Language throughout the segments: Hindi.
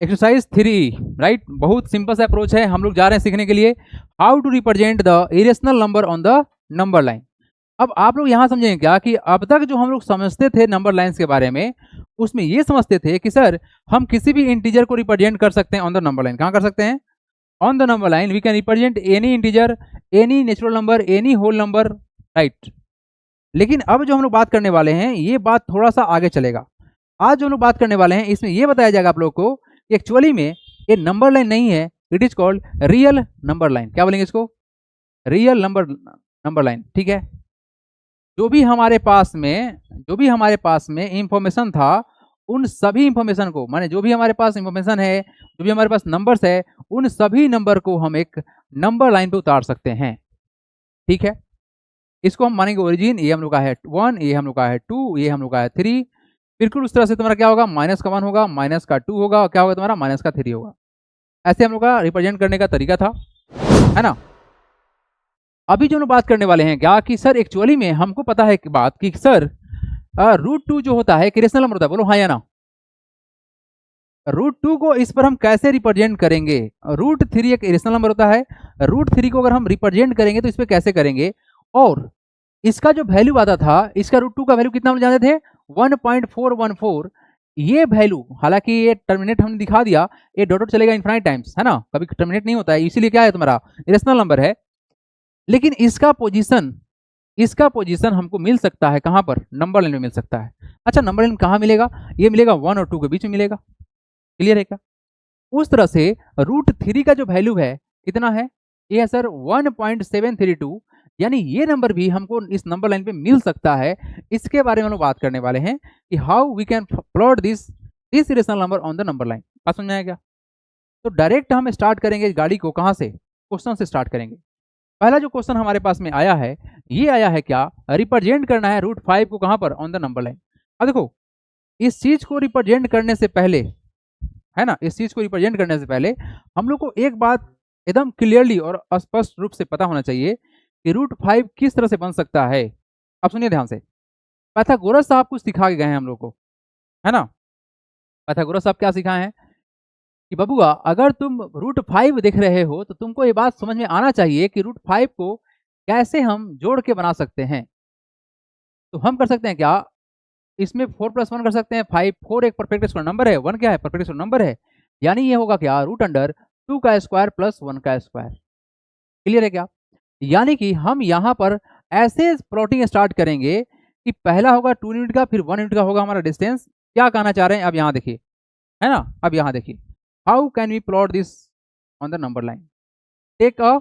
Exercise 3, right. बहुत सिंपल सा अप्रोच है, हम लोग जा रहे हैं सीखने के लिए how to represent the irrational number on the number line. अब आप लोग यहाँ समझेंगे क्या कि अब तक जो हम लोग समझते थे नंबर लाइन्स के बारे में, उसमें ये समझते थे कि सर हम किसी भी इंटीजर को रिप्रेजेंट कर सकते हैं ऑन द नंबर लाइन। कहाँ कर सकते हैं? On the number line we can represent any integer, any natural number, any whole number, right. लेकिन अब जो हम लोग बात करने वाले हैं ये बात थोड़ा सा आगे चलेगा। आज जो हम लोग बात करने वाले हैं इसमें ये बताया जाएगा आप लोग को कि एक्चुअली में ये नंबर लाइन नहीं है, it is called real number line. क्या बोलेंगे इसको? रियल नंबर लाइन, ठीक है। जो भी हमारे पास में इंफॉर्मेशन था, उन सभी इंफॉर्मेशन को, माने जो भी हमारे पास इंफॉर्मेशन है, जो भी हमारे पास नंबर्स है, उन सभी नंबर को हम एक नंबर लाइन पे उतार सकते हैं, ठीक है। इसको हम मानेंगे ओरिजिन, ये हम लोग का है 1, ये हम लोग का है 2, ये हम लोग का है 3। बिल्कुल उस तरह से तुम्हारा क्या होगा, माइनस का 1 होगा, माइनस का 2 होगा, और क्या होगा तुम्हारा माइनस का 3 होगा। ऐसे हम लोग का रिप्रेजेंट करने का तरीका था, है ना। अभी जो हम लोग बात करने वाले हैं क्या कि सर एक्चुअली में हमको पता है कि बात कि सर √2 जो होता है रेशनल नंबर होता है, बोलो हाँ या ना। √2 को इस पर हम कैसे रिप्रेजेंट करेंगे? √3 एक रेशनल नंबर होता है, √3 को अगर हम रिप्रेजेंट करेंगे तो इस पर कैसे करेंगे? और इसका जो वैल्यू आता था, इसका √2 का वैल्यू कितना हम जानते थे? 1.414। ये वैल्यू, हालांकि ये टर्मिनेट हमने दिखा दिया, ये डॉट चलेगा इनफाइनाइट टाइम्स, है ना, कभी टर्मिनेट नहीं होता है, इसीलिए क्या है तुम्हारा रेशनल नंबर है। लेकिन इसका पोजीशन हमको मिल सकता है कहां पर? नंबर लाइन में मिल सकता है। अच्छा, नंबर लाइन कहां मिलेगा? ये मिलेगा 1 और 2 के बीच में मिलेगा। क्लियर है क्या? उस तरह से √3 का जो वैल्यू है कितना है? ये है सर 1.732, यानी ये नंबर भी हमको इस नंबर लाइन पे मिल सकता है। इसके बारे में हम लोग बात करने वाले हैं कि how we can plot this rational number on the number line. बात समझ में आया क्या? तो डायरेक्ट हम स्टार्ट करेंगे गाड़ी को, कहां से? क्वेश्चन से स्टार्ट करेंगे। पहला जो क्वेश्चन हमारे पास में आया है, ये आया है क्या, रिप्रेजेंट करना है √5 को कहां पर? On the number line. अब देखो, इस चीज को रिप्रेजेंट करने से पहले, है ना, इस चीज को रिप्रेजेंट करने से पहले हम लोग को एक बात एकदम क्लियरली और स्पष्ट रूप से पता होना चाहिए कि √5 किस तरह से बन सकता है। अब सुनिए ध्यान से। पाइथागोरस साहब कुछ सिखा के गए हैं हम लोग को, है ना। पाइथागोरस साहब क्या सिखाए हैं कि बबुआ अगर तुम √5 देख रहे हो तो तुमको ये बात समझ में आना चाहिए कि √5 को कैसे हम जोड़ के बना सकते हैं। तो हम कर सकते हैं क्या, इसमें 4+1 कर सकते हैं। 5, 4 एक परफेक्ट स्क्वायर नंबर है, 1 क्या है? परफेक्ट स्क्वायर नंबर है। यानी ये होगा क्या, √2 का स्क्वायर प्लस 1 का स्क्वायर। क्लियर है क्या? यानी कि हम यहाँ पर ऐसे प्लॉटिंग स्टार्ट करेंगे कि पहला होगा 2 यूनिट का, फिर 1 यूनिट का होगा हमारा डिस्टेंस। क्या कहना चाह रहे हैं अब यहाँ देखिए, है ना। अब यहाँ देखिए, how can we plot this on the number line? Take a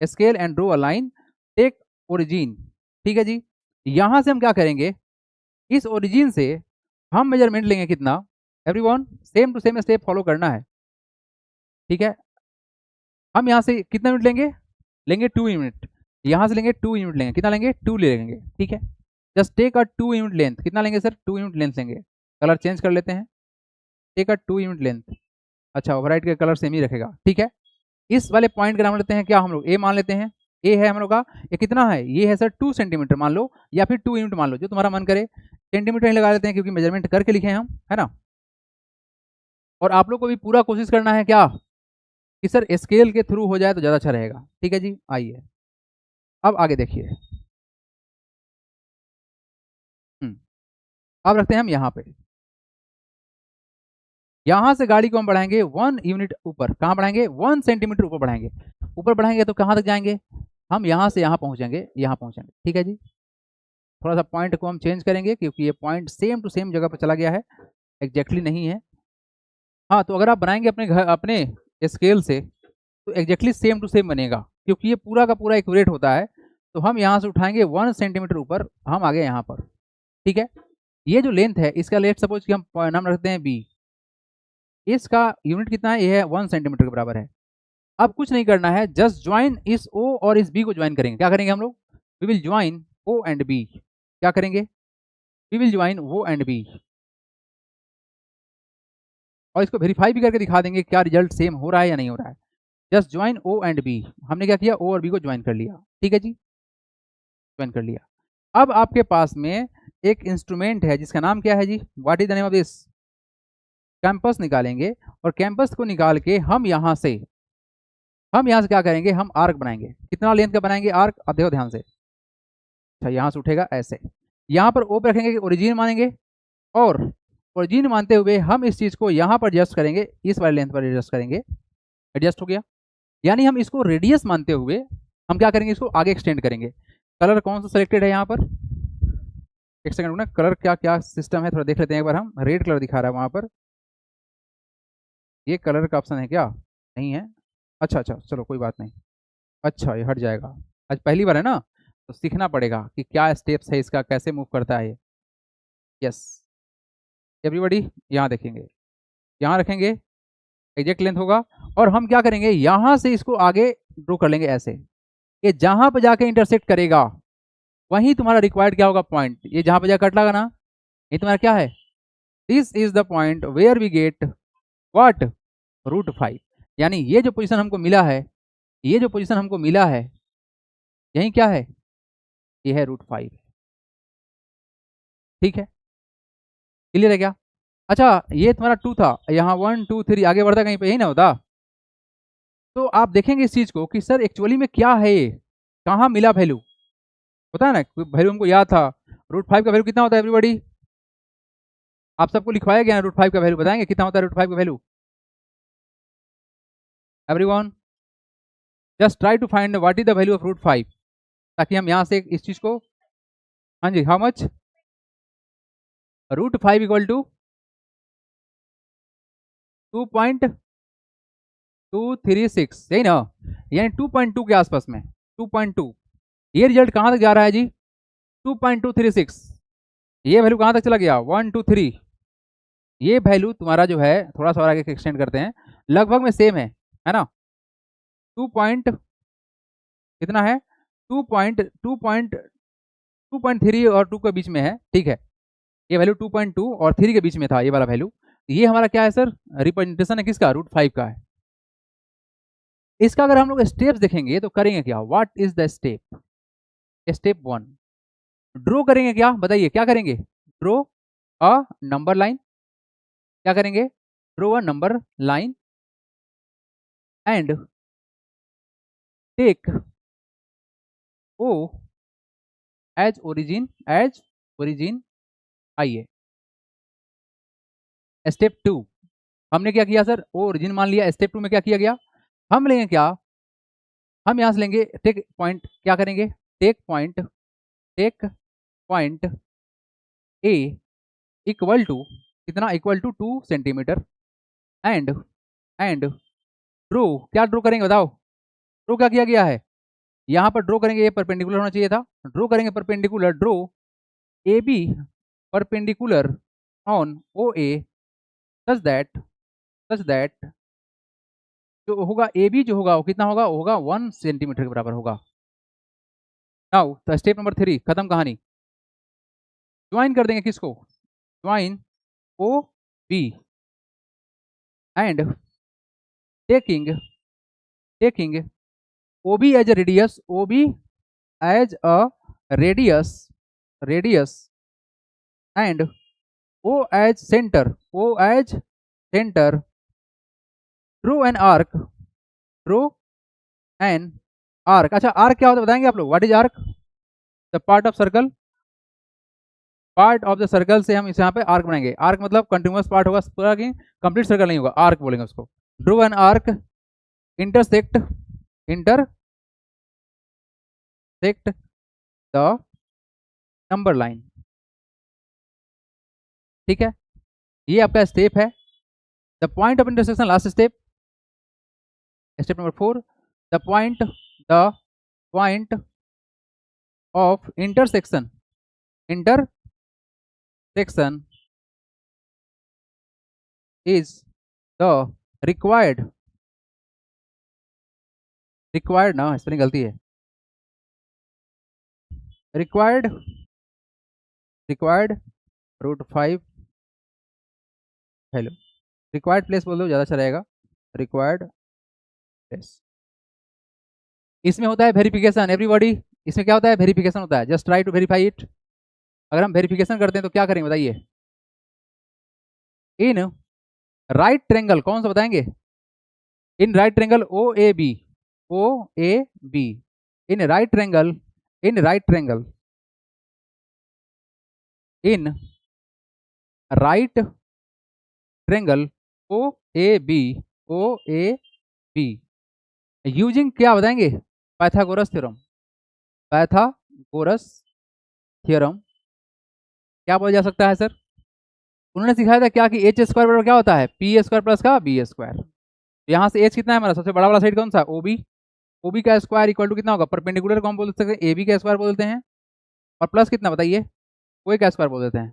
scale and draw a line, take origin. ठीक है जी। यहाँ से हम क्या करेंगे, इस ओरिजिन से हम मेजरमेंट लेंगे कितना? Everyone same to same step follow करना है, ठीक है। हम यहाँ से कितना यूनिट लेंगे? लेंगे 2 यूनिट। यहाँ से लेंगे 2 यूनिट, लेंगे कितना? लेंगे 2 ले लेंगे, ठीक है। Just take a 2 unit length. कितना लेंगे सर? 2 यूनिट लेंथ लेंगे। कलर चेंज कर लेते हैं। Take a 2 unit length. अच्छा, ओवरराइट का कलर सेम ही रखेगा, ठीक है। इस वाले पॉइंट का नाम लेते हैं क्या हम लोग? ए मान लेते हैं। ए है हम लोग का, ये कितना है? ये है सर 2 सेंटीमीटर मान लो, या फिर 2 यूनिट मान लो, जो तुम्हारा मन करे। सेंटीमीटर ही लगा लेते हैं क्योंकि मेजरमेंट करके लिखे हैं हम, है ना। और आप लोग को भी पूरा कोशिश करना है क्या कि सर स्केल के थ्रू हो जाए तो ज़्यादा अच्छा रहेगा, ठीक है जी। आइए अब आगे देखिए। अब रखते हैं हम यहाँ पे। यहाँ से गाड़ी को हम बढ़ाएंगे 1 यूनिट ऊपर। कहाँ बढ़ाएंगे? 1 सेंटीमीटर ऊपर बढ़ाएंगे। ऊपर बढ़ाएंगे तो कहाँ तक जाएंगे? हम यहाँ से यहाँ पहुँचेंगे, यहाँ पहुँचेंगे, ठीक है जी। थोड़ा सा पॉइंट को हम चेंज करेंगे क्योंकि ये पॉइंट सेम टू सेम जगह पर चला गया है, एग्जैक्टली नहीं है। हाँ, तो अगर आप बनाएंगे अपने घर अपने स्केल से तो एग्जैक्टली सेम टू सेम बनेगा, क्योंकि ये पूरा का पूरा एक्यूरेट होता है। तो हम यहाँ से उठाएंगे 1 सेंटीमीटर ऊपर, हम आ गए यहाँ पर, ठीक है। ये जो लेंथ है इसका लेट सपोज कि हम नाम रखते हैं बी। इसका यूनिट कितना है? ये है 1 सेंटीमीटर के बराबर है। अब कुछ नहीं करना है, जस्ट ज्वाइन इस ओ और इस बी को ज्वाइन करेंगे। क्या करेंगे हम लोग? We will join O and B. क्या करेंगे? We will join O and B, और इसको वेरीफाई भी करके दिखा देंगे क्या रिजल्ट सेम हो रहा है या नहीं हो रहा है। Just join O and B. हमने क्या किया? ओ और बी को ज्वाइन कर लिया, ठीक है जी, ज्वाइन कर लिया। अब आपके पास में एक इंस्ट्रूमेंट है जिसका नाम क्या है जी? What is the name of this? Campus निकालेंगे और कैंपस को निकाल के हम यहाँ से क्या करेंगे, हम आर्क बनाएंगे। कितना लेंथ का बनाएंगे आर्क, अब देखो ध्यान से। अच्छा यहाँ से उठेगा ऐसे, यहाँ पर ओ पे रखेंगे, ओरिजिन मानेंगे, और ओरिजिन मानते हुए हम इस चीज़ को यहाँ पर एडजस्ट करेंगे, इस वाले लेंथ पर एडजस्ट करेंगे। एडजस्ट हो गया, यानी हम इसको रेडियस मानते हुए हम क्या करेंगे, इसको आगे एक्सटेंड करेंगे। कलर कौन सा सिलेक्टेड है यहाँ पर, एक सेकंड ना, कलर क्या क्या सिस्टम है थोड़ा देख लेते हैं एक बार हम। रेड कलर दिखा रहा है वहाँ पर, ये कलर का ऑप्शन है क्या, नहीं है। अच्छा अच्छा चलो कोई बात नहीं, अच्छा ये हट जाएगा, आज पहली बार है ना तो सीखना पड़ेगा कि क्या स्टेप्स है इसका, कैसे मूव करता है ये। यस एवरीबॉडी, यहाँ देखेंगे, यहाँ रखेंगे, एग्जैक्ट लेंथ होगा, और हम क्या करेंगे यहाँ से इसको आगे ड्रॉ कर लेंगे ऐसे। ये जहाँ पे जाके इंटरसेक्ट करेगा वहीं तुम्हारा रिक्वायर्ड क्या होगा पॉइंट, ये जहाँ पे जाकर कट लगा ना, ये तुम्हारा क्या है, this is the point where we get what, √5। यानी ये जो पोजीशन हमको मिला है, ये जो पोजीशन हमको मिला है, यही क्या है, ये है √5। ठीक है, क्लियर है क्या। अच्छा ये तुम्हारा 2 था, यहाँ 1 2 3 आगे बढ़ता कहीं पे, यही ना होता। तो आप देखेंगे इस चीज को कि सर एक्चुअली में क्या है ये, कहाँ मिला वैल्यू, होता है ना वैल्यू हमको याद था। √5 का वैल्यू कितना होता है एवरीबॉडी, आप सबको लिखवाया गया √5 का वैल्यू, बताएंगे कितना होता है √5 का value everyone, just try to find what is the value of √5, ताकि हम यहाँ से इस चीज को, हाँ जी हाउ मच, √5 इक्वल टू 2.236, यही ना, यानी 2.2 के आसपास में, 2.2। ये रिजल्ट कहाँ तक जा रहा है जी, 2.236। ये वैल्यू कहाँ तक चला गया, 1 2 3। ये वैल्यू तुम्हारा जो है, थोड़ा सा और आगे एक्सटेंड करते हैं, लगभग में सेम है ना, 2 पॉइंट कितना है, 2.3 और 2 के बीच में है। ठीक है, ये वैल्यू 2.2 और 3 के बीच में था ये वाला वैल्यू। ये हमारा क्या है सर, रिप्रेजेंटेशन है किसका, √5 का है। इसका अगर हम लोग स्टेप्स देखेंगे तो करेंगे क्या, what is the step, step 1 draw करेंगे, क्या बताइए क्या करेंगे, ड्रॉ अ नंबर लाइन, क्या करेंगे, draw a number line and take O as origin, आइए स्टेप 2 हमने क्या किया सर, ओ ओरिजिन मान लिया। स्टेप 2 में क्या किया गया, हम लेंगे क्या, हम यहां से लेंगे टेक पॉइंट, क्या करेंगे, take point A equal to कितना, equal to 2 centimetre and draw, क्या ड्रो करेंगे बताओ, ड्रो क्या किया गया है, यहाँ पर ड्रो करेंगे, ये परपेंडिकुलर होना चाहिए था, ड्रो करेंगे perpendicular, draw A B perpendicular on O A such that जो होगा ए बी जो होगा वो कितना होगा, वो होगा 1 सेंटीमीटर के बराबर होगा। नाउ तो स्टेप नंबर 3 खत्म कहानी, ज्वाइन कर देंगे किसको, join O B and taking O B as a radius, OB as a radius and O as center, draw an arc, अच्छा आर्क क्या होता है बताएंगे आप लोग, what is arc, the part of circle, से हम इस यहाँ पे आर्क बनाएंगे। आर्क मतलब कंटिन्यूअस पार्ट होगा पूरा, कि कंप्लीट सर्कल नहीं होगा, आर्क बोलेंगे उसको। Draw an arc intersect the number line. ठीक है, ये आपका स्टेप है, the point of intersection, last step, step number 4, the point of intersection is the required ना स्पेलिंग गलती है, required √5 हेलो, रिक्वायर्ड प्लेस बोल दो ज़्यादा अच्छा रहेगा, रिक्वायर्ड प्लेस। इसमें होता है वेरिफिकेशन एवरीबॉडी, इसमें क्या होता है, वेरिफिकेशन होता है, just try to verify it. अगर हम वेरिफिकेशन करते हैं तो क्या करेंगे बताइए, इन राइट ट्रेंगल कौन सा बताएंगे? In right triangle O A B, O A B, in right triangle, in right triangle, in right triangle O A B, O A B, using क्या बताएंगे? Pythagoras theorem, Pythagoras theorem. क्या बोला जा सकता है सर? उन्होंने सिखाया था क्या कि एच स्क्वायर बराबर क्या होता है? पी स्क्वायर प्लस का बी स्क्वायर। यहाँ से एच कितना है हमारा? सबसे बड़ा वाला साइड कौन सा? ओबी, ओबी का स्क्वायर इक्वल टू कितना होगा? परपेंडिकुलर को हम बोल सकते हैं ए बी का स्क्वायर बोल देते हैं, और प्लस कितना बताइए? ओ ए का स्क्वायर बोल देते हैं,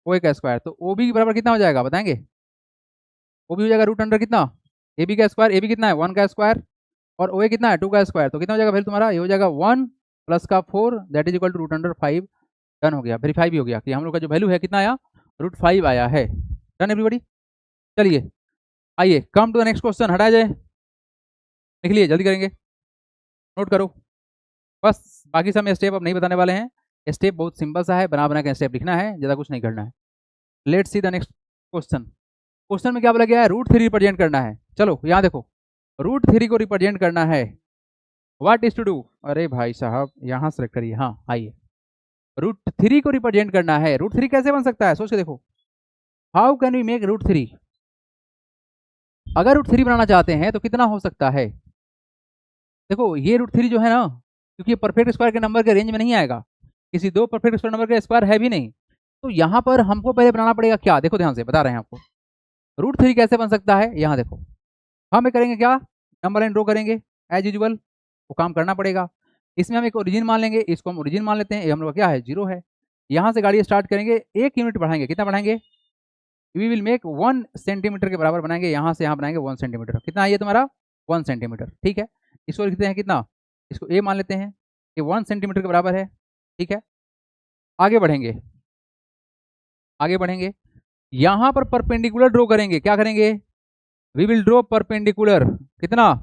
ओ ए का स्क्वायर। तो ओ बी बराबर कितना हो जाएगा बताएंगे? ओ बी हो जाएगा रूट अंडर कितना? ए बी का स्क्वायर, ए बी कितना है? 1 का स्क्वायर, और ओ ए कितना है? 2 का स्क्वायर। तो कितना हो जाएगा फिर तुम्हारा? ये हो जाएगा 1 प्लस का 4 that is equal to root under 5। Done हो गया, वेरीफाई भी हो गया कि हम लोग का जो वैल्यू है कितना आया? रूट 5 आया है। Done everybody. चलिए आइए come to the next question, हटाया जाए, लिख लिए, जल्दी करेंगे, नोट करो। बस बाकी सब स्टेप अब नहीं बताने वाले हैं, स्टेप बहुत सिंपल सा है, बना बना के स्टेप लिखना है, ज़्यादा कुछ नहीं करना है। Let's see the next question. Question में क्या बोला गया है? रूट 3 रिप्रेजेंट करना है। चलो यहाँ देखो, रूट 3 को रिप्रेजेंट करना है, व्हाट इज टू डू? अरे भाई साहब यहाँ सेलेक्ट करिए, हाँ आइए, रूट 3 को रिप्रेजेंट करना है। रूट 3 कैसे बन सकता है? सोच के देखो, how can we make root 3? अगर रूट 3 बनाना चाहते हैं तो कितना हो सकता है? देखो ये रूट 3 जो है ना, क्योंकि ये परफेक्ट स्क्वायर के नंबर के रेंज में नहीं आएगा, किसी दो परफेक्ट स्क्वायर नंबर का स्क्वायर है भी नहीं, तो यहाँ पर हमको पहले बनाना पड़ेगा क्या? देखो ध्यान से बता रहे हैं आपको, रूट 3 कैसे बन सकता है। यहाँ देखो, हम करेंगे क्या? नंबर लाइन ड्रॉ करेंगे एज यूजुअल, वो काम करना पड़ेगा। इसमें हम एक ओरिजिन मान लेंगे, इसको हम ओरिजिन मान लेते हैं, ये हम लोग का क्या है? 0 है। यहाँ से गाड़ी स्टार्ट करेंगे, 1 यूनिट बढ़ाएंगे, कितना बढ़ाएंगे? वी विल मेक 1 सेंटीमीटर के बराबर बनाएंगे, यहाँ से यहाँ बनाएंगे 1 सेंटीमीटर। कितना है ये तुम्हारा? 1 सेंटीमीटर, ठीक है। इसको लिखते हैं कितना? इसको ए मान लेते हैं, ये 1 सेंटीमीटर के बराबर है, ठीक है। आगे बढ़ेंगे, आगे बढ़ेंगे, यहाँ पर परपेंडिकुलर ड्रॉ करेंगे, क्या करेंगे? वी विल ड्रॉ परपेंडिकुलर, कितना?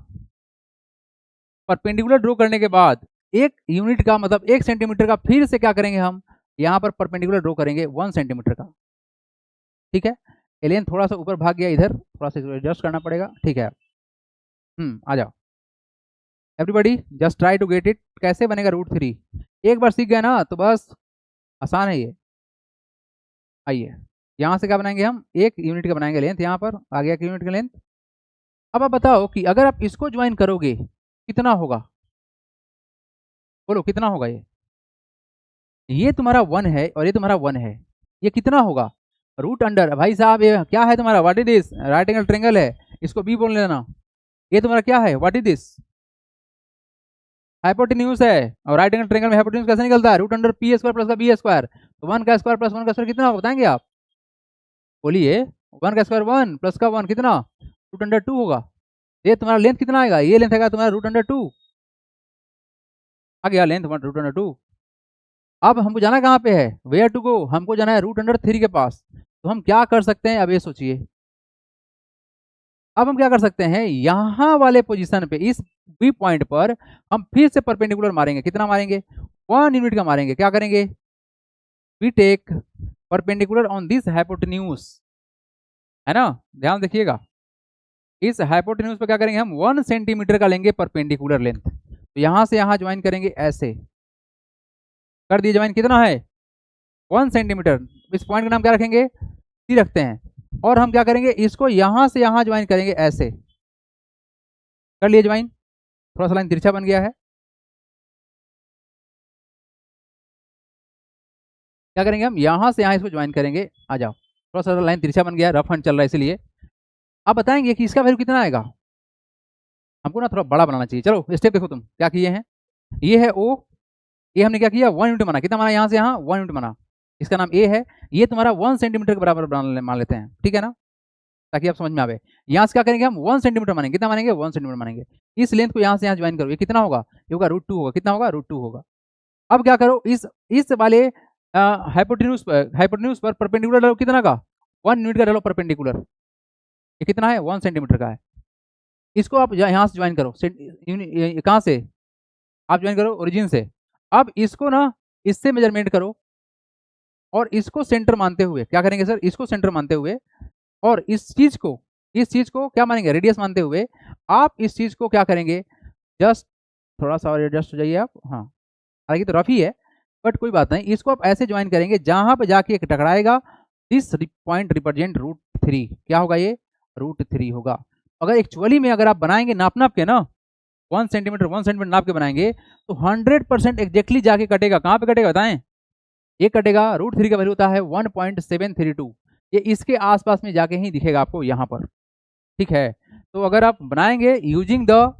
परपेंडिकुलर ड्रॉ करने के बाद 1 यूनिट का मतलब 1 सेंटीमीटर का फिर से क्या करेंगे हम? यहाँ पर परपेंडिकुलर ड्रॉ करेंगे 1 सेंटीमीटर का, ठीक है। एलियन थोड़ा सा ऊपर भाग गया, इधर थोड़ा सा एडजस्ट करना पड़ेगा, ठीक है। आ जाओ everybody, just try to get it. कैसे बनेगा रूट 3? एक बार सीख गए ना तो बस आसान है ये। आइए यहाँ से क्या बनाएंगे हम? 1 यूनिट का बनाएंगे लेंथ, यहाँ पर आ गया 1 यूनिट का लेंथ। अब आप बताओ कि अगर आप इसको ज्वाइन करोगे कितना होगा? बोलो कितना होगा? ये तुम्हारा 1 है और ये तुम्हारा 1 है, ये कितना होगा? रूट अंडर, भाई साहब ये क्या है तुम्हारा? What is this? Right angle triangle है, इसको बी बोल लेना। ये तुम्हारा क्या है? What is this? हाइपोटेन्यूज है, और राइट एंगल ट्रेंगल में हाइपोटेन्यूज कैसे निकलता है? Root under P square plus का बी स्क्वायर। तो 1 का स्क्वायर प्लस 1 का स्क्वायर कितना होगा बताएंगे आप? बोलिए, 1 का स्क्वायर 1 प्लस का 1 कितना? रूट अंडर 2 होगा। ये तुम्हारा लेंथ कितना आएगा? ये लेंथ आएगा तुम्हारा रूट अंडर 2, आ गया लेंथ रूट अंडर 2। अब हमको जाना कहाँ पे है? Where to go? हमको जाना है रूट अंडर 3 के पास। तो हम क्या कर सकते हैं? अब ये सोचिए, अब हम क्या कर सकते हैं? यहाँ वाले पोजीशन पे, इस बी पॉइंट पर हम फिर से परपेंडिकुलर मारेंगे। कितना मारेंगे? 1 यूनिट का मारेंगे। क्या करेंगे? We take perpendicular on this hypotenuse, है ना, ध्यान देखिएगा। इस हाइपोटेन्यूज पे क्या करेंगे हम? 1 सेंटीमीटर का लेंगे परपेंडिकुलर लेंथ। तो यहाँ से यहाँ ज्वाइन करेंगे, ऐसे कर दिए ज्वाइन। कितना है? 1 सेंटीमीटर। इस पॉइंट का नाम क्या रखेंगे? सी रखते हैं। और हम क्या करेंगे? इसको यहाँ से यहाँ ज्वाइन करेंगे, ऐसे कर लिए ज्वाइन। थोड़ा सा लाइन तिरछा बन गया है, क्या करेंगे हम? यहाँ से यहाँ इसको ज्वाइन करेंगे। आ जाओ, थोड़ा सा लाइन तिरछा बन गया, रफ हैंड चल रहा है इसलिए। आप बताएंगे कि इसका वैल्यू कितना आएगा? हमको ना थोड़ा बड़ा बनाना चाहिए। चलो स्टेप देखो, तुम क्या किए हैं? ये है ओ, ये हमने क्या किया? 1 यूनिट माना। कितना माना? यहाँ से यहाँ 1 यूनिट माना। इसका नाम ए है। ये तुम्हारा 1 सेंटीमीटर के बराबर मान लेते हैं, ठीक है ना, ताकि आप समझ में आवे। यहाँ से क्या करेंगे हम? 1 सेंटीमीटर मानेंगे। कितना मानेंगे? 1 सेंटीमीटर मानेंगे। इस लेंथ को यहाँ से यहाँ ज्वाइन करो, ये कितना होगा? ये होगा रूट 2 होगा। कितना होगा? रूट 2 होगा। अब क्या करो? इस वाले हाइपोटेन्यूज पर परपेंडिकुलर डालो, कितना का? 1 यूनिट का डालो परपेंडिकुलर। ये कितना है? 1 सेंटीमीटर का है। इसको आप यहाँ से ज्वाइन करो, कहाँ से? आप ज्वाइन करो ओरिजिन से। अब इसको ना इससे मेजरमेंट करो, और इसको सेंटर मानते हुए क्या करेंगे सर? इसको सेंटर मानते हुए और इस चीज को क्या मानेंगे, रेडियस मानते हुए आप इस चीज को क्या करेंगे, जस्ट थोड़ा सा और एडजस्ट हो जाइए आप, हाँ हालांकि तो रफ ही है बट कोई बात नहीं, इसको आप ऐसे ज्वाइन करेंगे जहां पे जाके एक टकराएगा, दिस पॉइंट रिप्रेजेंट √3, क्या होगा ये, √3 होगा। अगर एक्चुअली में अगर आप बनाएंगे नाप नाप के ना, 1 सेंटीमीटर नाप के बनाएंगे तो 100% एग्जैक्टली जाके कटेगा, कहाँ पे कटेगा बताएं, ये कटेगा, √3 का वैल्यू होता है 1.732, ये इसके आसपास में जाके ही दिखेगा आपको यहाँ पर, ठीक है। तो अगर आप बनाएंगे using the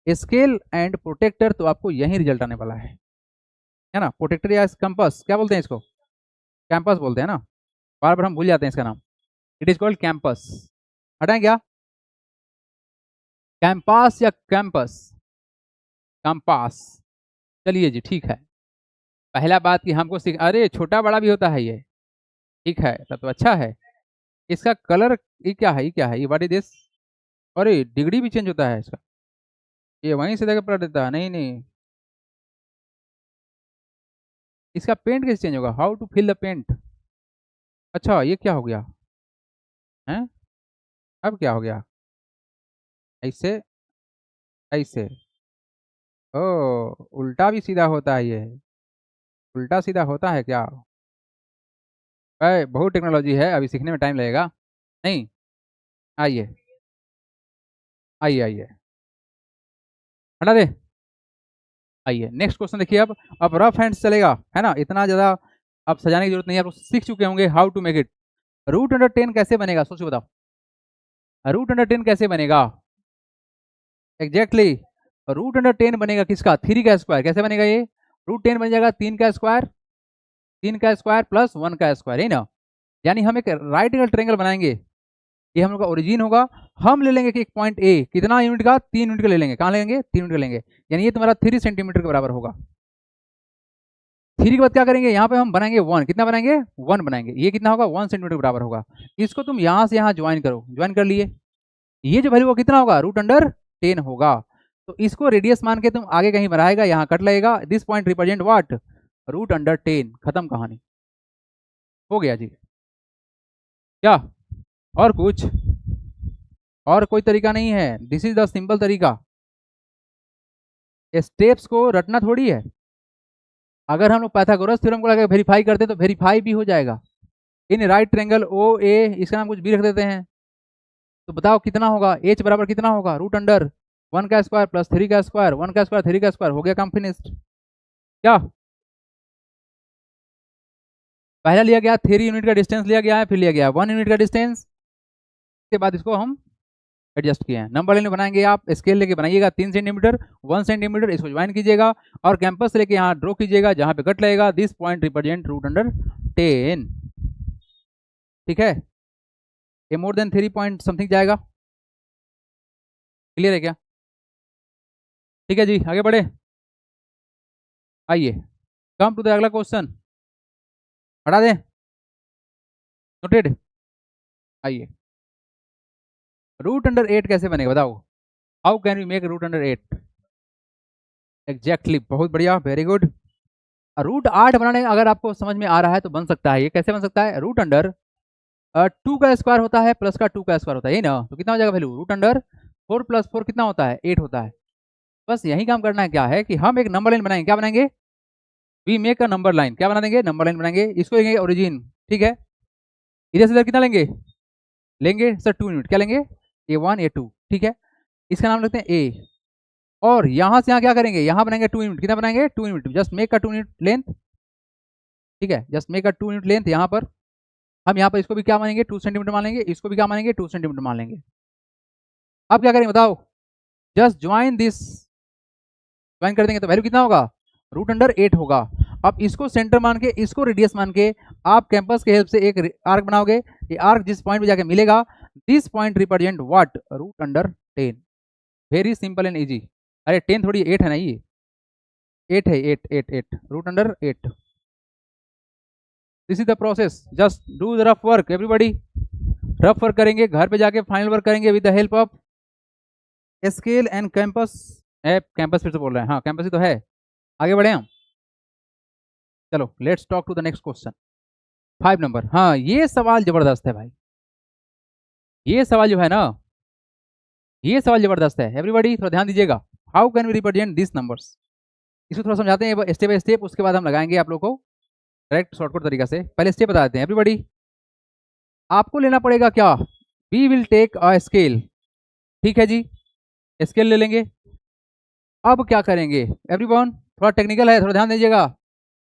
scale and protractor तो आपको यही रिजल्ट आने वाला है ना। प्रोटेक्टर या कैंपस क्या बोलते हैं इसको, कैंपस बोलते हैं ना, बार बार हम भूल जाते हैं इसका नाम, इट इज कॉल्ड कैंपस। हटाएं क्या, कैंपस या कैंपस, कैंपस, चलिए जी ठीक है। पहला बात कि हमको सीख, अरे छोटा बड़ा भी होता है ये, ठीक है तब तो अच्छा है। इसका कलर ये क्या है, ये क्या है, ये व्हाट इज दिस, अरे डिग्री भी चेंज होता है इसका, ये वहीं से देकर पलट देता है, नहीं नहीं, इसका पेंट कैसे चेंज होगा, how to fill the paint, अच्छा ये क्या हो गया है, अब क्या हो गया, ऐसे ऐसे, ओ उल्टा भी सीधा होता है ये, उल्टा सीधा होता है क्या, बहुत टेक्नोलॉजी है, अभी सीखने में टाइम लगेगा, नहीं, आइए आइए आइए, हटा दे, आइए नेक्स्ट क्वेश्चन देखिए। अब रफ हैंड चलेगा है ना, इतना ज़्यादा अब सजाने की जरूरत नहीं है, आप सीख चुके होंगे हाउ टू मेक इट। √10 कैसे बनेगा, सोचो बताओ, √10 कैसे बनेगा, एग्जैक्टली √10 बनेगा किसका, 3 का स्क्वायर, कैसे बनेगा ये, √10 बन जाएगा 3 का स्क्वायर, 3 का स्क्वायर प्लस 1 का स्क्वायर, है ना। यानी हम एक राइट एंगल ट्रायंगल बनाएंगे, ये हम लोग का ओरिजिन होगा, हम ले लेंगे कि एक पॉइंट ए कितना यूनिट का, 3 यूनिट का ले लेंगे, कहाँ लेंगे 3 यूनिट का लेंगे, यानी ये तुम्हारा 3 सेंटीमीटर के बराबर होगा। 3 के बाद क्या करेंगे, यहाँ पे हम बनाएंगे 1, कितना बनाएंगे 1 बनाएंगे, ये कितना होगा 1 सेंटीमीटर के बराबर होगा। इसको तुम यहाँ से यहाँ ज्वाइन करो, ज्वाइन कर लिए, ये जो वैल्यू कितना होगा, √10 होगा। तो इसको रेडियस मान के तुम आगे कहीं बढ़ाएगा, यहाँ कट लगेगा, दिस पॉइंट रिप्रेजेंट व्हाट, √10, खत्म कहानी, हो गया जी। क्या और कुछ, और कोई तरीका नहीं है, दिस इज द सिंपल तरीका, स्टेप्स को रटना थोड़ी है। अगर हम लोग पाइथागोरस थ्योरम को लगा वेरीफाई करते तो वेरीफाई भी हो जाएगा। इन राइट ट्रायंगल ओ ए, इसका नाम कुछ भी रख देते हैं, तो बताओ कितना होगा, एच बराबर कितना होगा, √1 का स्क्वायर प्लस 3 का स्क्वायर, 1 का स्क्वायर 3 का स्क्वायर, हो गया काम फिनिश्ड। क्या पहला लिया गया 3 यूनिट का डिस्टेंस लिया गया है, फिर लिया गया 1 यूनिट का डिस्टेंस, के बाद इसको हम एडजस्ट किए हैं। नंबर लाइन बनाएंगे, आप स्केल लेके बनाइएगा 3 सेंटीमीटर 1 सेंटीमीटर, इसको ज्वाइन कीजिएगा और कैंपस लेके यहाँ ड्रॉ कीजिएगा, जहाँ पे कट लगेगा, दिस पॉइंट रिप्रेजेंट √10, ठीक है। ये मोर देन 3 पॉइंट समथिंग जाएगा, क्लियर है क्या, ठीक है जी आगे बढ़े, आइए कम टू द अगला क्वेश्चन, हटा दें, नोटेड, आइए √8 कैसे बनेगा बताओ, how can we make √8, exactly बहुत बढ़िया, वेरी गुड। √8 बनाने अगर आपको समझ में आ रहा है तो बन सकता है, ये कैसे बन सकता है, √2 का स्क्वायर होता है प्लस का 2 का स्क्वायर होता है, यही ना, तो कितना हो जाएगा वैल्यू, √4 + 4 कितना होता है 8 होता है। बस यही काम करना है, क्या है कि हम एक नंबर लाइन बनाएंगे, क्या बनाएंगे, we make a number line, क्या बना देंगे नंबर लाइन बनाएंगे, इसको लेंगे ओरिजिन, ठीक है, इधर से इधर कितना लेंगे, लेंगे सर 2 यूनिट, क्या लेंगे A1 A2, ठीक है, इसका नाम लेते हैं ए, और यहाँ से यहाँ क्या करेंगे, यहाँ बनाएंगे 2 यूनिट, कितना बनाएंगे 2 यूनिट, जस्ट मेक का 2 यूनिट लेंथ, ठीक है, जस्ट मेक का 2 यूनिट लेंथ, यहाँ पर हम यहाँ पर इसको भी क्या मानेंगे 2 सेंटीमीटर मान लेंगे, इसको भी क्या मानेंगे 2 सेंटीमीटर मान लेंगे। अब क्या करेंगे बताओ, जस्ट ज्वाइन दिस, ज्वाइन कर देंगे तो वैल्यू कितना होगा, √8 होगा। अब इसको सेंटर मान के, इसको रेडियस मान के आप कैंपस के हेल्प से एक आर्क बनाओगे, ये आर्क जिस पॉइंट पे जाके मिलेगा, this point represent what, √10, very simple and easy. अरे 10 थोड़ी 8 है ना, ये 8 है, 8 √8, this is the process, just do the rough work everybody, rough work करेंगे, घर पे जाके फाइनल वर्क करेंगे with the help of scale and campus, campus फिर से बोल रहे हैं, हाँ कैंपस ही तो है, आगे बढ़े हम, चलो let's talk to the next question 5 number. हाँ ये सवाल जबरदस्त है भाई, ये सवाल जो है ना, ये सवाल जबरदस्त है। एवरीबॉडी थोड़ा ध्यान दीजिएगा। How can we represent this numbers, इसको थोड़ा समझाते हैं स्टेप बाय स्टेप, उसके बाद हम लगाएंगे आप लोग को करेक्ट शॉर्टकट तरीका से। पहले स्टेप बता देते हैं एवरीबॉडी। आपको लेना पड़ेगा क्या, we will take a scale, ठीक है जी, स्केल ले लेंगे। अब क्या करेंगे एवरीवन, थोड़ा टेक्निकल है, थोड़ा ध्यान दीजिएगा,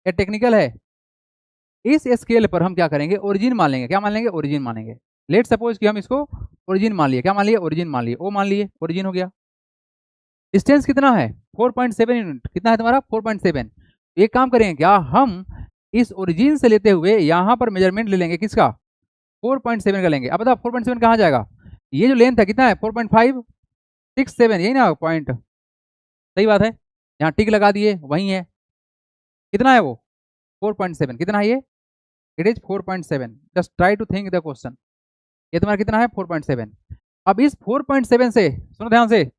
ये टेक्निकल है। इस स्केल पर हम क्या करेंगे, ओरिजिन मान लेंगे। क्या मान लेंगे, ओरिजिन मानेंगे। लेट सपोज कि हम इसको ओरिजिन मान लिए। क्या मान लिए, ओरिजिन मान लिए, ओ मान लिए, ओरिजिन हो गया। डिस्टेंस कितना है, 4.7 यूनिट। कितना है तुम्हारा, 4.7। एक काम करेंगे क्या, हम इस ओरिजिन से लेते हुए यहाँ पर मेजरमेंट ले लेंगे, किसका, 4.7 का लेंगे। अब बताओ 4.7 कहाँ जाएगा, ये जो लेंथ है कितना है, 4.567, यही ना पॉइंट, सही बात है। यहाँ टिक लगा दिए, वही है। कितना है वो, 4.7। कितना है ये, it is 4.7। Just try to think the question. ये तुम्हारा कितना है, 4.7। अब इस 4.7 से सुनो ध्यान से,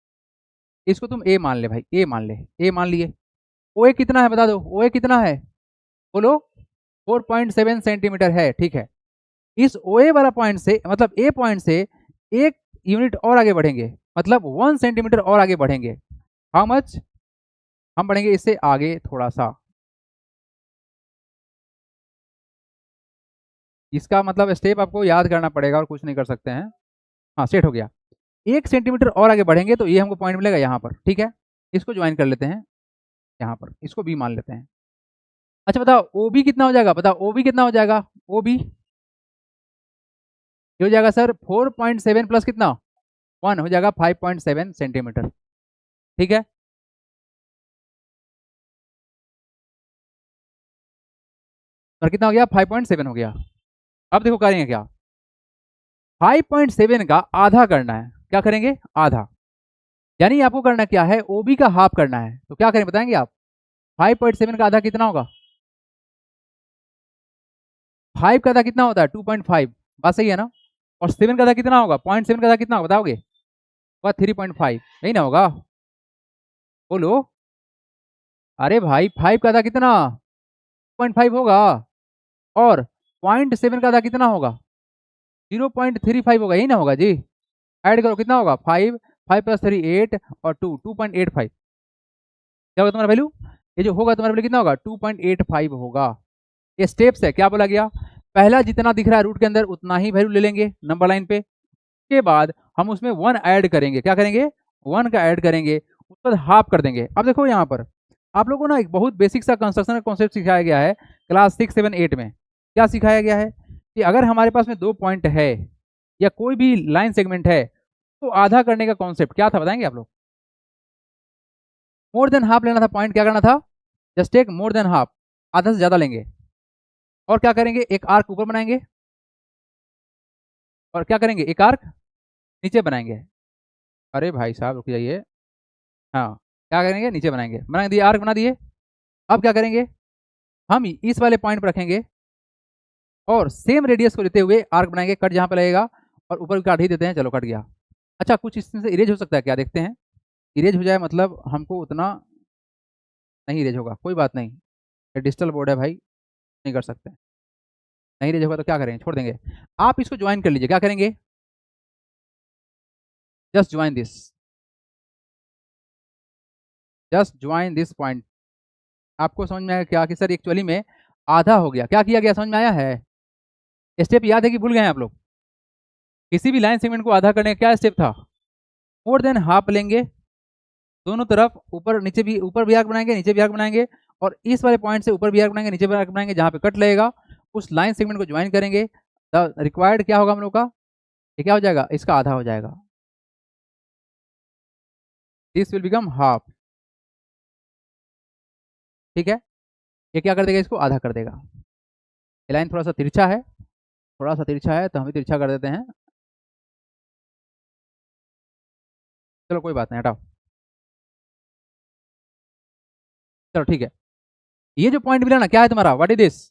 इसको तुम ए मान ले भाई, ए मान ले, ए मान लिए। ओ ए कितना है बता दो, ओ ए कितना है, बोलो, 4.7 सेंटीमीटर है, ठीक है। इस ओ ए वाला पॉइंट से, मतलब ए पॉइंट से एक यूनिट और आगे बढ़ेंगे, मतलब 1 सेंटीमीटर और आगे बढ़ेंगे। हाउ मच, हम बढ़ेंगे इससे आगे थोड़ा सा। इसका मतलब स्टेप आपको याद करना पड़ेगा और कुछ नहीं कर सकते हैं। हाँ सेट हो गया। 1 सेंटीमीटर और आगे बढ़ेंगे तो ये हमको पॉइंट मिलेगा यहाँ पर, ठीक है। इसको ज्वाइन कर लेते हैं यहाँ पर, इसको बी मान लेते हैं। अच्छा बताओ ओ बी कितना हो जाएगा, बताओ ओ बी कितना हो जाएगा, ओ बी हो जाएगा सर 4.7 प्लस कितना 1 हो जाएगा 5.7 सेंटीमीटर, ठीक है। और कितना हो गया, 5.7 हो गया। अब देखो करेंगे क्या, 5.7 का आधा करना है। क्या करेंगे, आधा, यानी आपको करना क्या है, ओबी का हाफ करना है। तो क्या करें बताएंगे आप, 5.7 का आधा कितना होगा, 5 का आधा कितना होता है 2.5, बात सही है ना। और 7 का आधा कितना होगा, 0.7 का आधा कितना होगा बताओगे, वह 3.5, यही ना होगा, बोलो। अरे भाई 5 का आधा कितना 2.5 होगा, और 0.7 का आधा कितना होगा 0.35 होगा, यही ना होगा जी। ऐड करो कितना होगा 5, 5 प्लस 3 8 और 2 2.85, क्या होगा तुम्हारा वैल्यू, ये जो होगा तुम्हारा वैल्यू कितना होगा 2.85 होगा। ये स्टेप्स है, क्या बोला गया, पहला जितना दिख रहा है रूट के अंदर उतना ही वैल्यू ले लेंगे नंबर लाइन पे। के बाद हम उसमें 1 ऐड करेंगे। क्या करेंगे, 1 का ऐड करेंगे, उसके बाद हाफ कर देंगे। अब देखो यहाँ पर आप लोगों को ना एक बहुत बेसिक सा कंस्ट्रक्शन का कॉन्सेप्ट सिखाया गया है क्लास 6, 7, 8 में। क्या सिखाया गया है कि अगर हमारे पास में 2 पॉइंट है या कोई भी लाइन सेगमेंट है तो आधा करने का कॉन्सेप्ट क्या था बताएंगे आप लोग, मोर देन हाफ लेना था पॉइंट, क्या करना था, just take more than half, आधा से ज्यादा लेंगे। और क्या करेंगे, एक आर्क ऊपर बनाएंगे, और क्या करेंगे, एक आर्क नीचे बनाएंगे। अरे भाई साहब रुक जाइए, हाँ क्या करेंगे, नीचे बनाएंगे, बना दिए, आर्क बना दिए। अब क्या करेंगे, हम इस वाले पॉइंट पर रखेंगे और सेम रेडियस को लेते हुए आर्क बनाएंगे, कट जहाँ पे लगेगा, और ऊपर काट ही देते हैं, चलो कट गया। अच्छा कुछ इसमें से इरेज हो सकता है क्या, देखते हैं। इरेज हो जाए मतलब हमको उतना नहीं इरेज होगा, कोई बात नहीं, ये डिजिटल बोर्ड है भाई, नहीं कर सकते। नहीं इरेज होगा तो क्या करेंगे, छोड़ देंगे। आप इसको ज्वाइन कर लीजिए, क्या करेंगे, just join this, just join this point. आपको समझ में आया क्या कि सर एक्चुअली में आधा हो गया, क्या किया गया, समझ में आया है। स्टेप याद है कि भूल गए हैं आप लोग, किसी भी लाइन सेगमेंट को आधा करने का क्या स्टेप था, मोर देन हाफ लेंगे, दोनों तरफ ऊपर नीचे भी, ऊपर भी आर्क बनाएंगे, नीचे भी आर्क बनाएंगे, और इस वाले पॉइंट से ऊपर भी आर्क बनाएंगे, नीचे भी आर्क बनाएंगे, जहाँ पे कट लगेगा उस लाइन सेगमेंट को ज्वाइन करेंगे। द रिक्वायर्ड क्या होगा हम लोग का, ये क्या हो जाएगा, इसका आधा हो जाएगा, दिस विल बिकम हाफ, ठीक है। ये क्या कर देगा, इसको आधा कर देगा। ये लाइन थोड़ा सा तिरछा है, थोड़ा सा तिरछा है तो हम भी तिरछा कर देते हैं, चलो कोई बात नहीं हटाओ, चलो ठीक है। ये जो पॉइंट मिला ना, क्या है तुम्हारा, व्हाट इज दिस,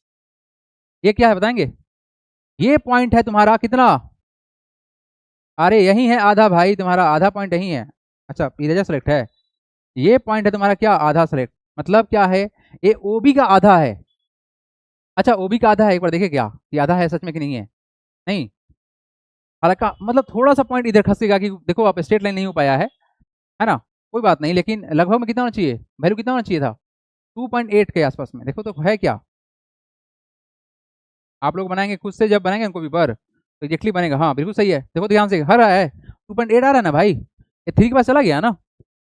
ये क्या है बताएंगे, ये पॉइंट है तुम्हारा कितना, अरे यही है आधा भाई, तुम्हारा आधा पॉइंट यही है। अच्छा इरेजर सेलेक्ट है, ये पॉइंट है तुम्हारा क्या, आधा सेलेक्ट, मतलब क्या है, ये ओबी का आधा है। अच्छा ओबी का आधा है, एक बार देखे क्या ये आधा है सच में कि नहीं है, नहीं, हालांकि मतलब थोड़ा सा पॉइंट इधर खसेगा कि देखो आप स्ट्रेट लाइन नहीं हो पाया है ना, कोई बात नहीं, लेकिन लगभग में कितना होना चाहिए, वैल्यू कितना होना चाहिए था 2.8 के आसपास में। देखो तो है क्या, आप लोग बनाएंगे खुद से, जब बनाएंगे उनको भी पर तो एग्जैक्टली बनेगा। हाँ बिल्कुल सही है, देखो ध्यान से, हर रहा है 2.8 आ रहा है ना भाई, ये 3 के पास चला गया ना,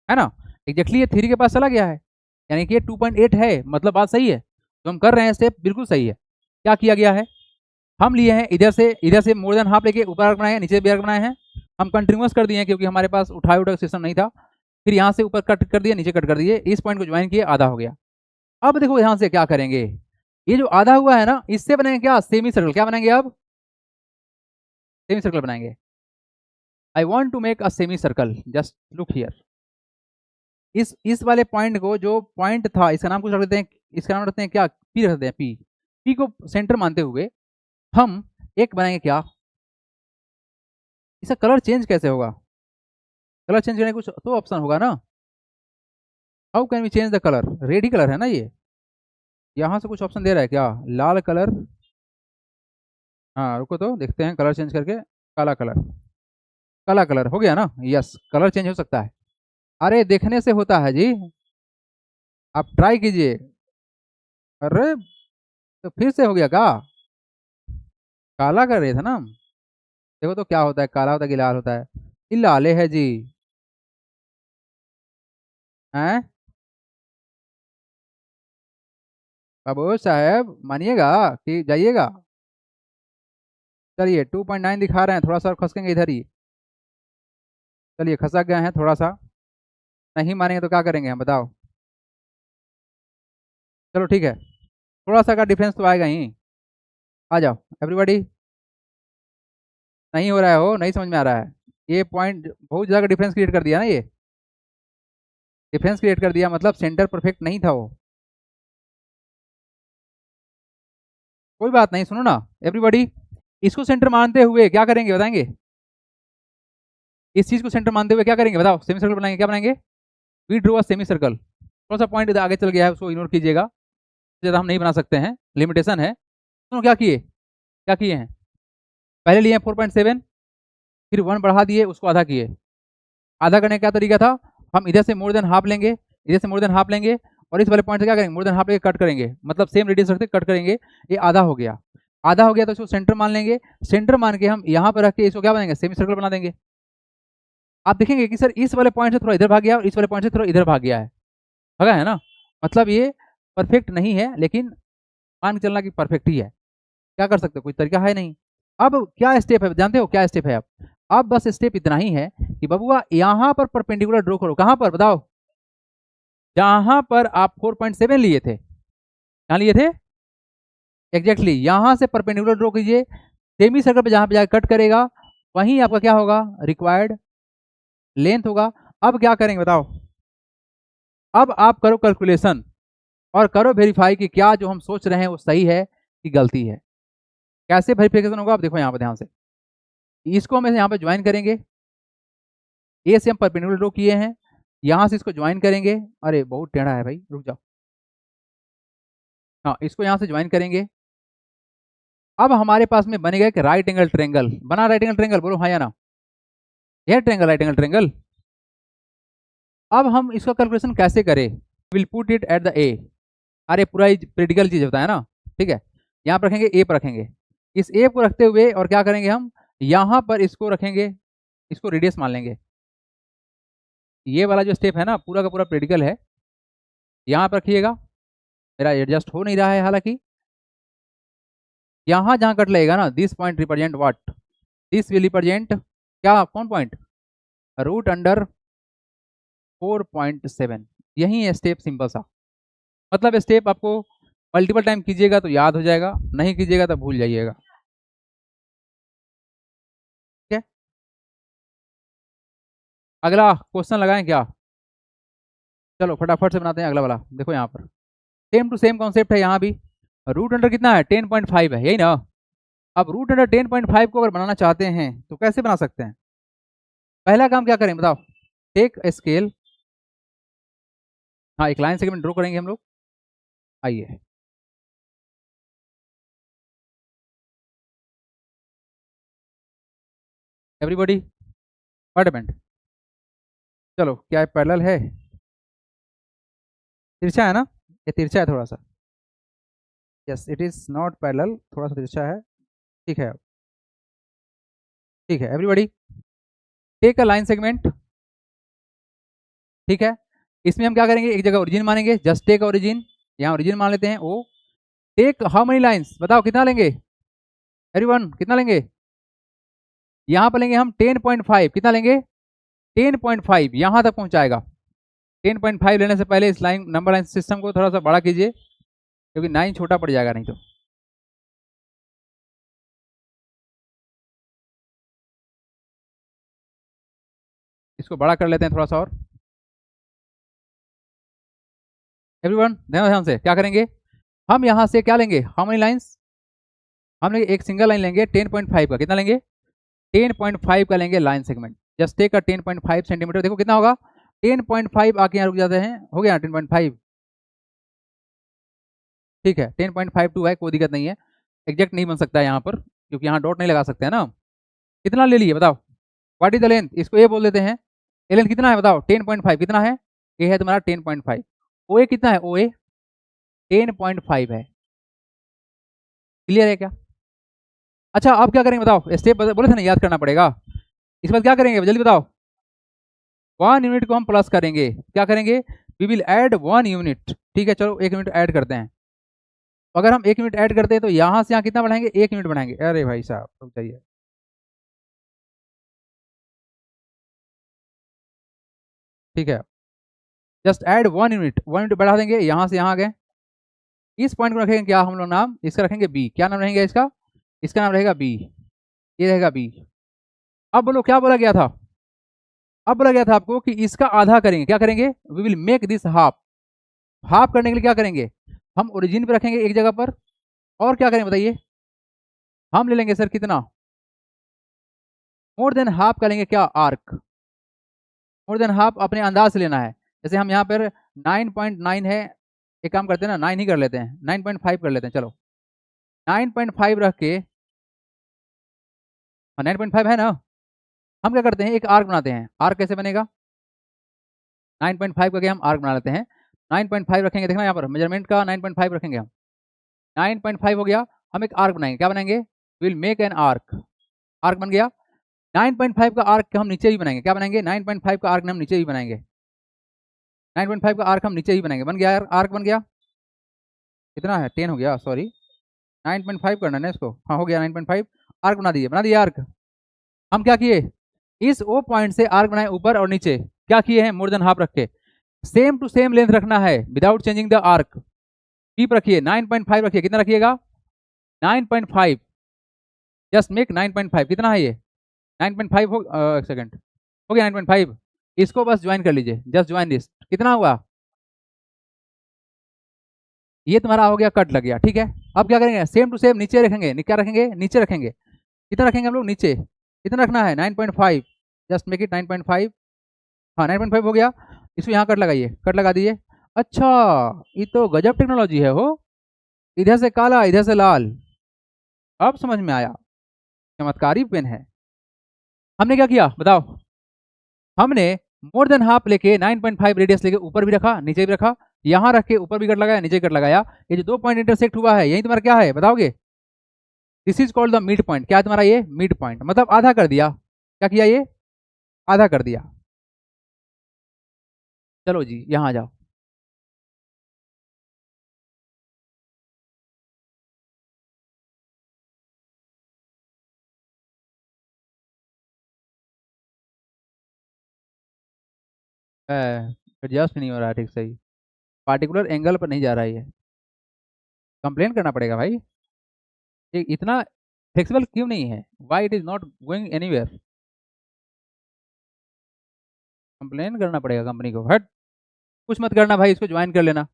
है ना, एग्जैक्टली ये 3 के पास चला गया है, यानी कि ये 2.8 है, मतलब बात सही है, जो हम कर रहे हैं स्टेप बिल्कुल सही है। क्या किया गया है, हम लिए हैं इधर से मोर देन हाफ लेके ऊपर आर्क बनाए हैं, नीचे भी आर्क बनाए हैं, हम कंटिन्यूअस कर दिए हैं क्योंकि हमारे पास उठाए उठा सिस्टम नहीं था। फिर यहाँ से ऊपर कट कर दिया, नीचे कट कर दिए, इस पॉइंट को ज्वाइन किए, आधा हो गया। अब देखो यहाँ से क्या करेंगे, ये जो आधा हुआ है ना, इससे बनाएंगे क्या, सेमी सर्कल। क्या बनाएंगे अब, सेमी सर्कल बनाएंगे। I want to make a semi circle, just look here. इस वाले पॉइंट को, जो पॉइंट था, इसका नाम कुछ रख देते हैं, इसका नाम रखते हैं क्या, पी रख देते हैं, पी। पी को सेंटर मानते हुए हम एक बनाएंगे क्या, इसका कलर चेंज कैसे होगा, कलर चेंज करने का कुछ तो ऑप्शन होगा ना। How can we change the colour, red ही कलर है ना ये, यहाँ से कुछ ऑप्शन दे रहा है क्या, लाल कलर, हाँ रुको तो देखते हैं, कलर चेंज करके काला कलर, काला कलर हो गया ना, यस कलर चेंज हो सकता है। अरे देखने से होता है जी, आप ट्राई कीजिए। अरे तो फिर से हो गया क्या, काला कर रहे थे ना हम। देखो तो क्या होता है, काला होता है कि लाल होता है, ये लाले है जी, हैं बाबू साहब, मानिएगा कि जाइएगा। चलिए 2.9 दिखा रहे हैं, थोड़ा सा और खसकेंगे इधर ही, चलिए खसक गए हैं थोड़ा सा, नहीं मानेंगे तो क्या करेंगे हम बताओ। चलो ठीक है, थोड़ा सा का डिफरेंस तो आएगा ही, आ जाओ एवरीबॉडी। नहीं हो रहा है, हो नहीं समझ में आ रहा है, ये पॉइंट बहुत ज़्यादा डिफरेंस क्रिएट कर दिया ना, ये डिफरेंस क्रिएट कर दिया, मतलब सेंटर परफेक्ट नहीं था वो। कोई बात नहीं, सुनो ना एवरीबॉडी, इसको सेंटर मानते हुए क्या करेंगे बताएंगे, इस चीज को सेंटर मानते हुए क्या करेंगे बताओ, सेमी सर्कल बनाएंगे, क्या बनाएंगे, we draw a semi circle. थोड़ा सा पॉइंट आगे चल गया है, उसको इग्नोर कीजिएगा, ज़्यादा हम नहीं बना सकते हैं, लिमिटेशन है। सुनो क्या किए, क्या किए हैं, पहले लिए 4.7, फिर 1 बढ़ा दिए, उसको आधा किए। आधा करने का क्या तरीका था, हम इधर से मोर देन हाफ लेंगे, इधर से मोर देन हाफ लेंगे, और इस वाले पॉइंट से क्या करेंगे, मोर देन हाफ लेके कट करेंगे, मतलब सेम रेडियस रखते कट करेंगे, ये आधा हो गया। आधा हो गया तो इसको सेंटर मान लेंगे, सेंटर मान के हम यहाँ पर रख के इसको क्या बनाएंगे, सेमी सर्कल बना देंगे। आप देखेंगे कि सर इस वाले पॉइंट से थोड़ा इधर भाग गया और इस वाले पॉइंट से थोड़ा इधर भाग गया है, भगा है ना, मतलब ये परफेक्ट नहीं है, लेकिन मान के चलना कि परफेक्ट ही है, क्या कर सकते हो, कोई तरीका है नहीं। अब क्या स्टेप है, जानते हो क्या स्टेप है, अब बस स्टेप इतना ही है कि बबुआ यहाँ पर परपेंडिकुलर ड्रॉ करो, कहाँ पर बताओ, जहां पर आप 4.7 लिए थे, कहाँ लिए थे एग्जैक्टली, यहाँ से परपेंडिकुलर ड्रॉ कीजिए, सेमी सर्कल पे जहां पे जाकर कट करेगा वहीं आपका क्या होगा, रिक्वायर्ड लेंथ होगा। अब क्या करेंगे बताओ, अब आप करो कैलकुलेशन और करो वेरीफाई कि क्या जो हम सोच रहे हैं वो सही है कि गलती है। कैसे वेरिफिकेशन होगा, आप देखो यहाँ पर ध्यान से, इसको हम यहाँ पे ज्वाइन करेंगे, ए से हम परपेंडिकुलर ड्रॉ किए हैं, यहाँ से इसको ज्वाइन करेंगे, अरे बहुत टेढ़ा है भाई, रुक जाओ, हाँ इसको यहाँ से ज्वाइन करेंगे। अब हमारे पास में बनेगा एक राइट एंगल ट्रेंगल, बना राइट एंगल ट्रेंगल, बोलो हाँ या ना, यह ट्रेंगल राइट एंगल ट्रेंगल। अब हम इसका कैलकुलेशन कैसे करें, will put it at the ए, अरे पूरा प्रैक्टिकल चीज होता है ना, ठीक है, यहाँ पर रखेंगे, ए पर रखेंगे, इस ए को रखते हुए और क्या करेंगे हम, यहाँ पर इसको रखेंगे, इसको रेडियस मान लेंगे। ये वाला जो स्टेप है ना पूरा का पूरा प्रैक्टिकल है, यहाँ पर रखिएगा, मेरा एडजस्ट हो नहीं रहा है हालांकि, यहाँ जहाँ कट लगेगा ना, this point represent what, this will represent क्या, कौन पॉइंट, रूट अंडर 4.7, यही है स्टेप, सिंपल सा, मतलब स्टेप आपको मल्टीपल टाइम कीजिएगा तो याद हो जाएगा, नहीं कीजिएगा तो भूल जाइएगा, ठीक है। अगला क्वेश्चन लगाएं क्या, चलो फटाफट से बनाते हैं अगला वाला, देखो यहाँ पर सेम टू सेम कॉन्सेप्ट है, यहाँ भी रूट अंडर कितना है 10.5 है, यही ना। अब रूट अंडर 10.5 को अगर बनाना चाहते हैं तो कैसे बना सकते हैं, पहला काम क्या करें बताओ, टेक स्केल, हाँ एक लाइन सेगमेंट ड्रॉ करेंगे हम लोग, आइए एवरीबॉडी, व्हाट हैपेंड? चलो, क्या पैरेलल है? तिरछा है ना? ये तिरछा है थोड़ा सा। Yes, it is not parallel, थोड़ा सा तिरछा है। ठीक है, ठीक है everybody, take a line segment. ठीक है, इसमें हम क्या करेंगे, एक जगह ओरिजिन मानेंगे, जस्ट टेक ओरिजिन, यहाँ ओरिजिन मान लेते हैं ओ। टेक हाउ मेनी लाइंस, बताओ कितना लेंगे एवरीवन, कितना लेंगे? यहाँ पर लेंगे हम 10.5, कितना लेंगे? 10.5, यहाँ तक पहुँचाएगा। 10.5 लेने से पहले इस लाइन नंबर लाइन सिस्टम को थोड़ा सा बड़ा कीजिए, क्योंकि 9 छोटा पड़ जाएगा नहीं तो। इसको बड़ा कर लेते हैं थोड़ा सा और। एवरीवन ध्यान ध्यान से क्या करेंगे, हम यहाँ से क्या लेंगे, हाउ मेनी लाइंस? हम लेंगे एक सिंगल लाइन लेंगे 10.5 का, कितना लेंगे? 10.5 का लेंगे लाइन सेगमेंट। जस्ट टेक का 10.5 सेंटीमीटर, देखो कितना होगा, 10.5 आके यहाँ रुक जाते हैं, हो गया 10.5। ठीक है, 10.52 है, कोई दिक्कत नहीं है, एग्जैक्ट नहीं बन सकता है यहाँ पर, क्योंकि यहाँ डॉट नहीं लगा सकते हैं ना। कितना ले लिए बताओ, व्हाट इज द लेंथ, इसको ए बोल देते हैं। ए लेंथ कितना है बताओ, 10.5, कितना है? ए है तुम्हारा 10.5। ओ ए कितना है, ओ ए 10.5 है। क्लियर है क्या? अच्छा, अब क्या करेंगे बताओ, स्टेप बोले थे ना याद करना पड़ेगा। इस बार क्या करेंगे जल्दी बताओ, 1 यूनिट को हम प्लस करेंगे, क्या करेंगे, वी विल ऐड 1 यूनिट। ठीक है, चलो 1 यूनिट ऐड करते हैं। अगर हम 1 यूनिट ऐड करते हैं तो यहाँ से यहाँ कितना बढ़ाएंगे, 1 यूनिट बढ़ाएंगे। अरे भाई साहब रुक जाइए, ठीक है, जस्ट ऐड 1 यूनिट, 1 यूनिट बढ़ा देंगे, यहाँ से यहाँ आ गए। इस पॉइंट को रखेंगे क्या हम लोग नाम, इसका रखेंगे बी। क्या नाम रहेगा इसका? इसका नाम रहेगा बी, ये रहेगा बी। अब बोलो क्या बोला गया था, अब बोला गया था आपको कि इसका आधा करेंगे, क्या करेंगे, we will make this half. Half करने के लिए क्या करेंगे, हम ओरिजिन पे रखेंगे एक जगह पर, और क्या करेंगे बताइए, हम ले लेंगे सर कितना, मोर देन हाफ का लेंगे, क्या आर्क, मोर देन हाफ अपने अंदाज से लेना है। जैसे हम यहाँ पर 9.9 है, एक काम करते हैं ना, 9 ही कर लेते हैं, 9.5 कर लेते हैं, चलो 9.5 रख के, 9.5 है ना, हम क्या करते हैं एक आर्क बनाते हैं। आर्क कैसे बनेगा, 9.5 करके हम आर्क बना लेते हैं। 9.5 रखेंगे, देखना यहाँ पर मेजरमेंट का 9.5 रखेंगे हम, 9.5 हो गया। हम एक आर्क बनाएंगे, क्या बनाएंगे, will make an arc, arc बन गया। 9.5 का आर्क हम नीचे ही बनाएंगे, क्या बनाएंगे, 9.5 का आर्क हम नीचे ही बनाएंगे, 9.5 का आर्क हम नीचे ही बनाएंगे, बन गया यार, आर्क बन गया। कितना है, 10 हो गया, सॉरी 9.5 करना है ना इसको, हाँ हो गया 9.5, आर्क बना दिए, बना दिया आर्क। हम क्या किए, इस ओ पॉइंट से आर्क बनाए ऊपर और नीचे, क्या किए हैं, मोर देन हाफ रख के, सेम टू सेम लेंथ रखना है without changing the arc. Keep रखिए 9.5 रखिए, कितना रखिएगा 9.5, जस्ट मेक 9.5, कितना है ये 9.5 हो, एक सेकंड, हो गया 9.5। इसको बस ज्वाइन कर लीजिए, जस्ट ज्वाइन दिस, कितना हुआ, ये तुम्हारा हो गया, कट लग गया। ठीक है, अब क्या करेंगे, सेम टू सेम नीचे रखेंगे, क्या रखेंगे, नीचे रखेंगे, कितना रखेंगे हम लोग नीचे, कितना रखना है 9.5, जस्ट मेक इट 9.5। हाँ 9.5 हो गया, इसको यहाँ कट लगाइए, कट लगा दिए। अच्छा, ये तो गजब टेक्नोलॉजी है हो, इधर से काला इधर से लाल, अब समझ में आया, चमत्कारी पेन है। हमने क्या किया बताओ, हमने मोर देन हाफ लेके 9.5 रेडियस लेके ऊपर भी रखा नीचे भी रखा, यहाँ रख के ऊपर भी कट लगाया नीचे कट लगाया, ये जो 2 पॉइंट इंटरसेक्ट हुआ है यही तुम्हारा क्या है बताओगे, this is called the mid point. क्या है तुम्हारा ये मिड पॉइंट, मतलब आधा कर दिया, क्या किया ये, आधा कर दिया। चलो जी यहाँ आ जाओ, एडजस्ट नहीं हो रहा है ठीक सही, पार्टिकुलर एंगल पर नहीं जा रहा है ये, कंप्लेन करना पड़ेगा भाई, ये इतना फ्लेक्सिबल क्यों नहीं है, why it is not going anywhere, complain करना पड़ेगा कंपनी को, हट, कुछ मत करना भाई, इसको ज्वाइन कर लेना।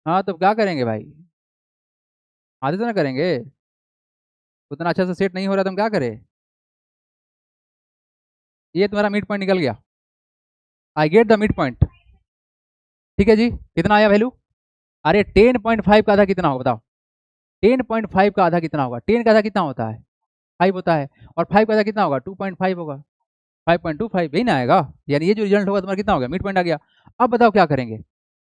हाँ तो क्या करेंगे भाई, आधे तो ना करेंगे, उतना अच्छा से सेट नहीं हो रहा तो हम क्या करें। ये तुम्हारा मिड पॉइंट निकल गया, I get the mid point. ठीक है जी, कितना आया वैल्यू, अरे 10.5 का आधा कितना होगा बताओ, 10.5 का आधा कितना होगा, 10 का आधा कितना होता है 5 होता है, और 5 का कितना होगा, 2.5 होगा, 5.25 यही ना आएगा, यानी ये जो रिजल्ट होगा तुम्हारा कितना होगा, मिड पॉइंट आ गया। अब बताओ क्या करेंगे,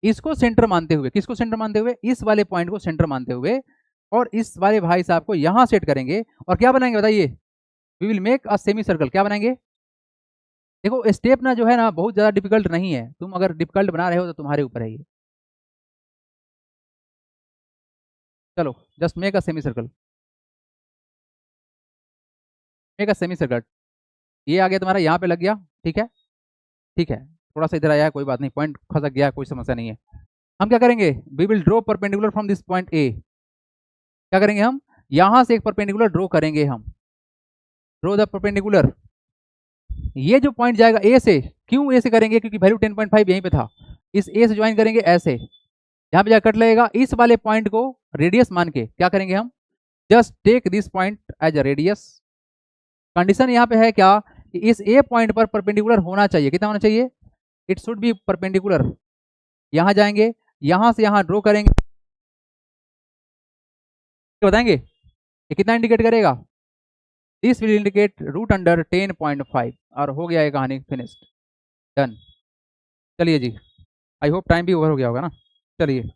इसको सेंटर मानते हुए, किसको सेंटर मानते हुए, इस वाले पॉइंट को सेंटर मानते हुए, और इस वाले भाई साहब को यहां सेट करेंगे, और क्या बनाएंगे बताइए, we will make a semi circle. क्या बनाएंगे, देखो स्टेप ना जो है ना बहुत ज्यादा डिफिकल्ट नहीं है, तुम अगर डिफिकल्ट बना रहे हो तो तुम्हारे ऊपर है ये। चलो just make a semi circle, make a semi circle, ये आ गया तुम्हारा, यहाँ पे लग गया, ठीक है, ठीक है, थोड़ा सा इधर आया है, कोई बात नहीं, पॉइंट खसक गया, कोई समस्या नहीं है। हम क्या करेंगे, we will draw perpendicular from this point A, क्या करेंगे हम, यहां से एक परपेंडिकुलर ड्रॉ करेंगे हम, ड्रॉ द परपेंडिकुलर, ये जो पॉइंट जाएगा ए से, क्यों ए से करेंगे, क्योंकि वैल्यू 10.5 यहीं पे था, इस ए से ज्वाइन करेंगे ऐसे, यहाँ पे जाकर कट लगेगा, इस वाले पॉइंट को रेडियस मान के क्या करेंगे हम, just take this point as a radius. Condition यहाँ पे है क्या, कि इस ए पॉइंट पर परपेंडिकुलर होना चाहिए, कितना होना चाहिए, इट शुड बी परपेंडिकुलर। यहाँ जाएंगे, यहाँ से यहाँ ड्रॉ करेंगे, बताएंगे ये कितना इंडिकेट करेगा, this will indicate root under 10.5, और हो गया ये कहानी फिनिश्ड, डन। चलिए जी, आई होप टाइम भी ओवर हो गया होगा ना, चलिए।